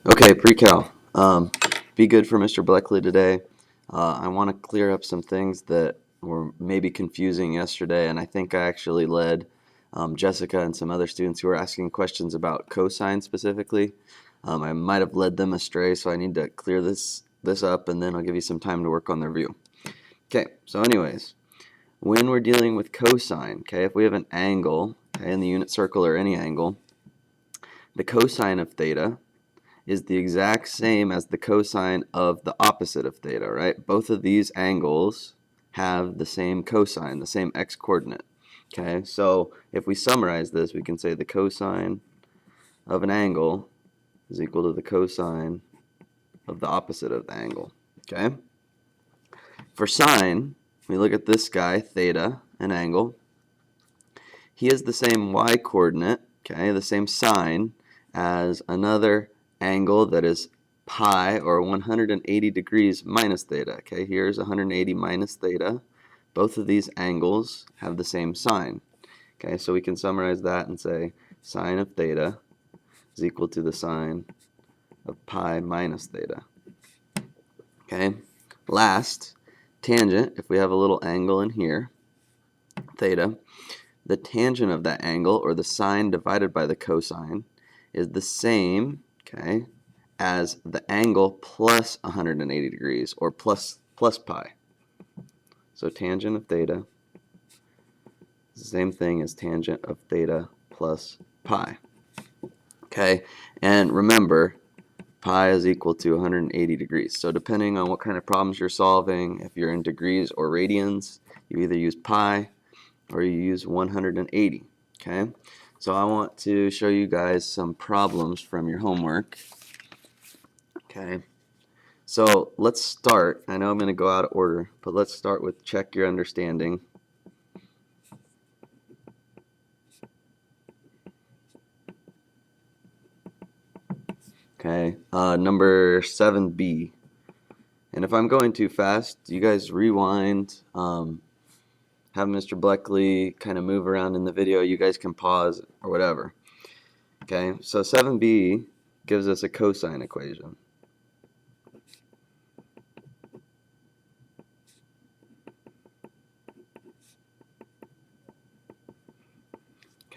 Okay, PreCal. Be good for Mr. Bleckley today. I want to clear up some things that were maybe confusing yesterday, and I think I actually led Jessica and some other students who were asking questions about cosine specifically. I might have led them astray, so I need to clear this up, and then I'll give you some time to work on the review. Okay, so anyways, when we're dealing with cosine, okay, if we have an angle, okay, in the unit circle or any angle, the cosine of theta is the exact same as the cosine of the opposite of theta, right? Both of these angles have the same cosine, the same x-coordinate. Okay, so if we summarize this, we can say the cosine of an angle is equal to the cosine of the opposite of the angle. Okay? For sine, we look at this guy, theta, an angle. He has the same y-coordinate, okay, the same sine as another angle that is pi, or 180 degrees minus theta. Okay, here's 180 minus theta. Both of these angles have the same sine. Okay, so we can summarize that and say sine of theta is equal to the sine of pi minus theta. Okay, last, tangent, if we have a little angle in here, theta, the tangent of that angle, or the sine divided by the cosine, is the same, okay, as the angle plus 180 degrees, or plus pi. So tangent of theta is the same thing as tangent of theta plus pi. Okay, and remember, pi is equal to 180 degrees. So depending on what kind of problems you're solving, if you're in degrees or radians, you either use pi or you use 180. Okay, so I want to show you guys some problems from your homework. Okay, so let's start. I know I'm going to go out of order, but let's start with check your understanding. Okay, number 7b. And if I'm going too fast, you guys rewind, have Mr. Bleckley kind of move around in the video. You guys can pause or whatever. Okay, so 7b gives us a cosine equation.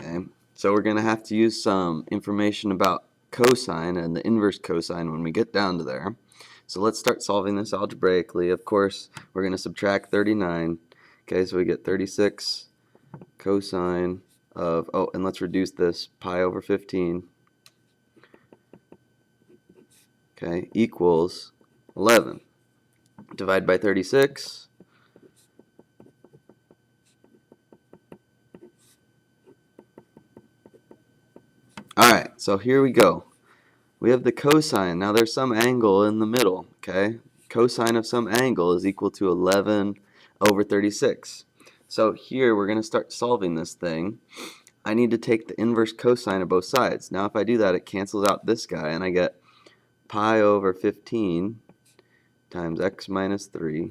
Okay, so we're going to have to use some information about cosine and the inverse cosine when we get down to there. So let's start solving this algebraically. Of course, we're going to subtract 39. Okay, so we get 36 cosine of, oh, and let's reduce this, pi over 15, okay, equals 11. Divide by 36. Alright, so here we go. We have the cosine. Now there's some angle in the middle, okay? Cosine of some angle is equal to 11 over 36. So here we're going to start solving this thing. I need to take the inverse cosine of both sides. Now if I do that, it cancels out this guy, and I get pi over 15 times x minus 3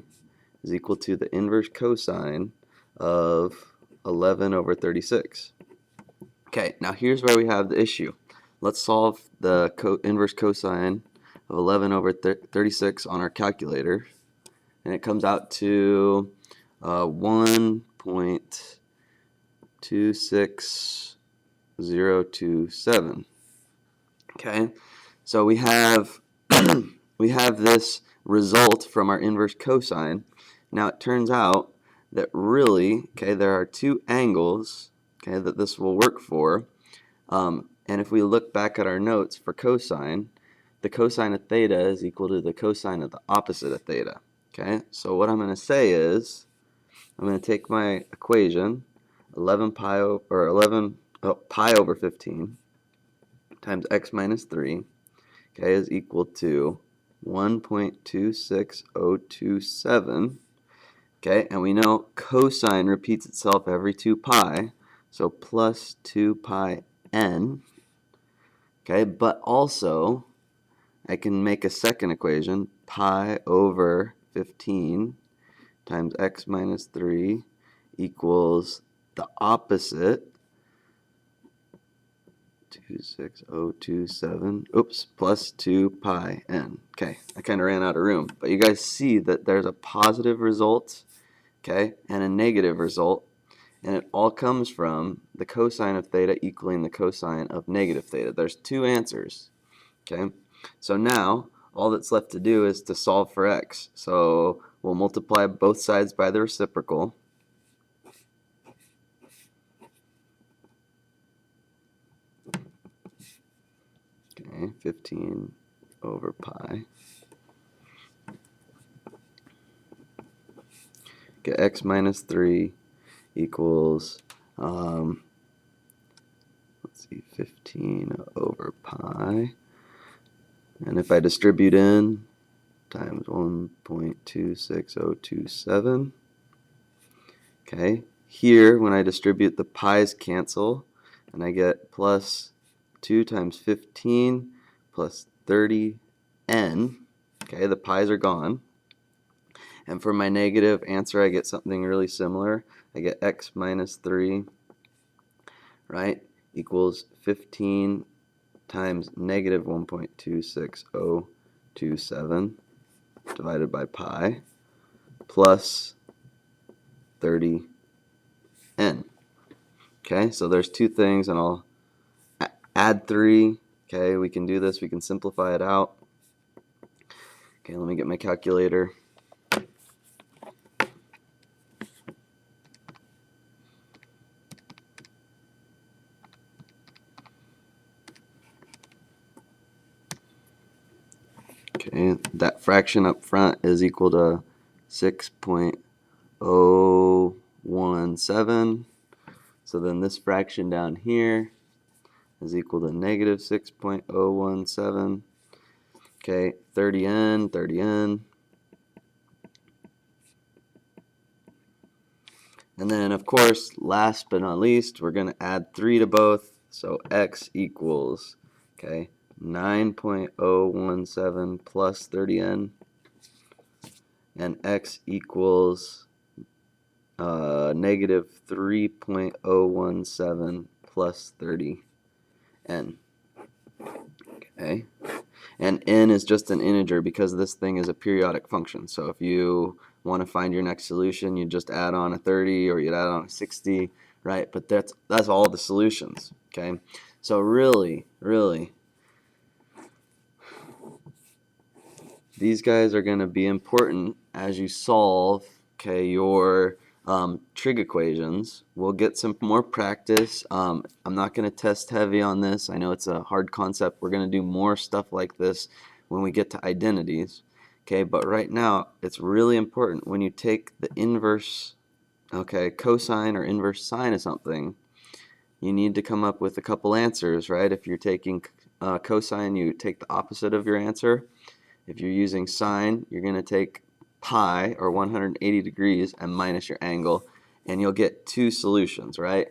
is equal to the inverse cosine of 11 over 36. Okay, now here's where we have the issue. Let's solve the inverse cosine of 11 over 36 on our calculator, and it comes out to 1.26027. Okay, so we have we have this result from our inverse cosine. Now it turns out that really, okay, there are two angles, okay, that this will work for. And if we look back at our notes for cosine, the cosine of theta is equal to the cosine of the opposite of theta. Okay, so what I'm going to say is, I'm going to take my equation, 11 pi over 15 times x minus 3, okay, is equal to 1.26027. Okay, and we know cosine repeats itself every 2 pi, so plus 2 pi n. Okay, but also I can make a second equation, pi over 15 times x minus 3 equals the opposite 26027, oops, plus 2 pi n. Okay, I kind of ran out of room, but you guys see that there's a positive result, okay, and a negative result, and it all comes from the cosine of theta equaling the cosine of negative theta. There's two answers, okay? So now, all that's left to do is to solve for x. So we'll multiply both sides by the reciprocal. Okay, 15 over pi. Get x minus 3 equals, let's see, 15 over pi. And if I distribute in, times 1.26027. Okay, here when I distribute, the pi's cancel, and I get plus 2 times 15 plus 30n. Okay, the pi's are gone. And for my negative answer, I get something really similar. I get x minus 3, right, equals 15 times negative 1.26027 divided by pi plus 30n. Okay, so there's two things, and I'll add 3. Okay, we can do this. We can simplify it out. Okay, let me get my calculator. Okay, that fraction up front is equal to 6.017. So then this fraction down here is equal to negative 6.017. Okay, 30n, 30n. And then, of course, last but not least, we're going to add 3 to both. So x equals, okay, 9.017 plus 30n. And x equals negative 3.017 plus 30n. Okay. And n is just an integer because this thing is a periodic function. So if you want to find your next solution, you just add on a 30 or you'd add on a 60, right? But that's all the solutions, okay? So really, these guys are going to be important as you solve, okay, your trig equations. We'll get some more practice. I'm not going to test heavy on this. I know it's a hard concept. We're going to do more stuff like this when we get to identities. Okay, but right now it's really important when you take the inverse, okay, cosine or inverse sine of something, you need to come up with a couple answers, right? If you're taking cosine, you take the opposite of your answer. If you're using sine, you're going to take pi, or 180 degrees, and minus your angle, and you'll get two solutions, right?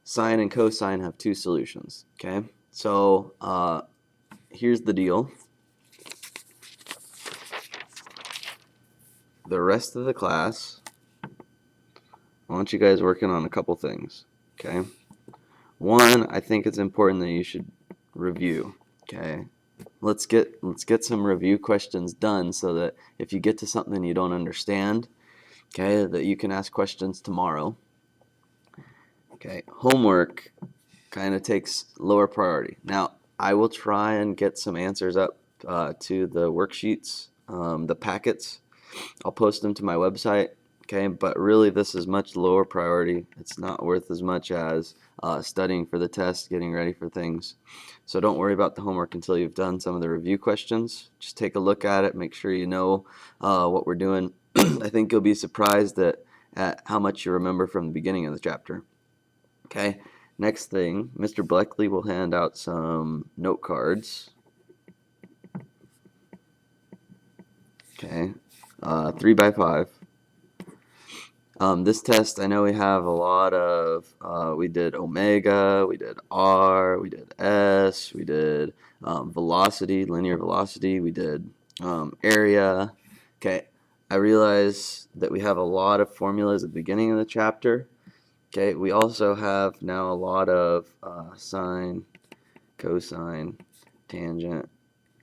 Sine and cosine have two solutions, okay? So here's the deal. The rest of the class, I want you guys working on a couple things, okay? One, I think it's important that you should review, okay? Let's get some review questions done so that if you get to something you don't understand, okay, that you can ask questions tomorrow. Okay, homework kind of takes lower priority. Now, I will try and get some answers up to the worksheets, the packets. I'll post them to my website, okay, but really this is much lower priority. It's not worth as much as studying for the test, getting ready for things. So don't worry about the homework until you've done some of the review questions. Just take a look at it, make sure you know what we're doing. I think you'll be surprised at how much you remember from the beginning of the chapter. Okay, next thing, Mr. Bleckley will hand out some note cards. Okay, 3 by 5. This test, I know we have a lot of, we did omega, we did r, we did s, we did velocity, linear velocity, we did area. Okay, I realize that we have a lot of formulas at the beginning of the chapter. Okay, we also have now a lot of sine, cosine, tangent,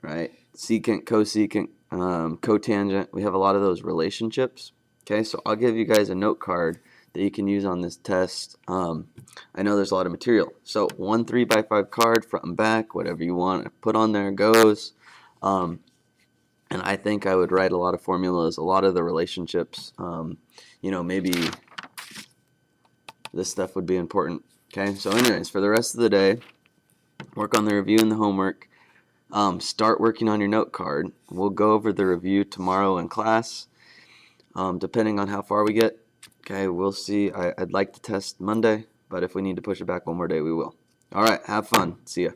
right? Secant, cosecant, cotangent. We have a lot of those relationships. Okay, so I'll give you guys a note card that you can use on this test. I know there's a lot of material. So 1 3x5 card, front and back, whatever you want to put on there goes. Um, and I think I would write a lot of formulas, a lot of the relationships. Maybe this stuff would be important. Okay, so anyways, for the rest of the day, work on the review and the homework. Start working on your note card. We'll go over the review tomorrow in class, depending on how far we get. Okay, we'll see. I'd like to test Monday, but if we need to push it back one more day, we will. All right, have fun. See ya.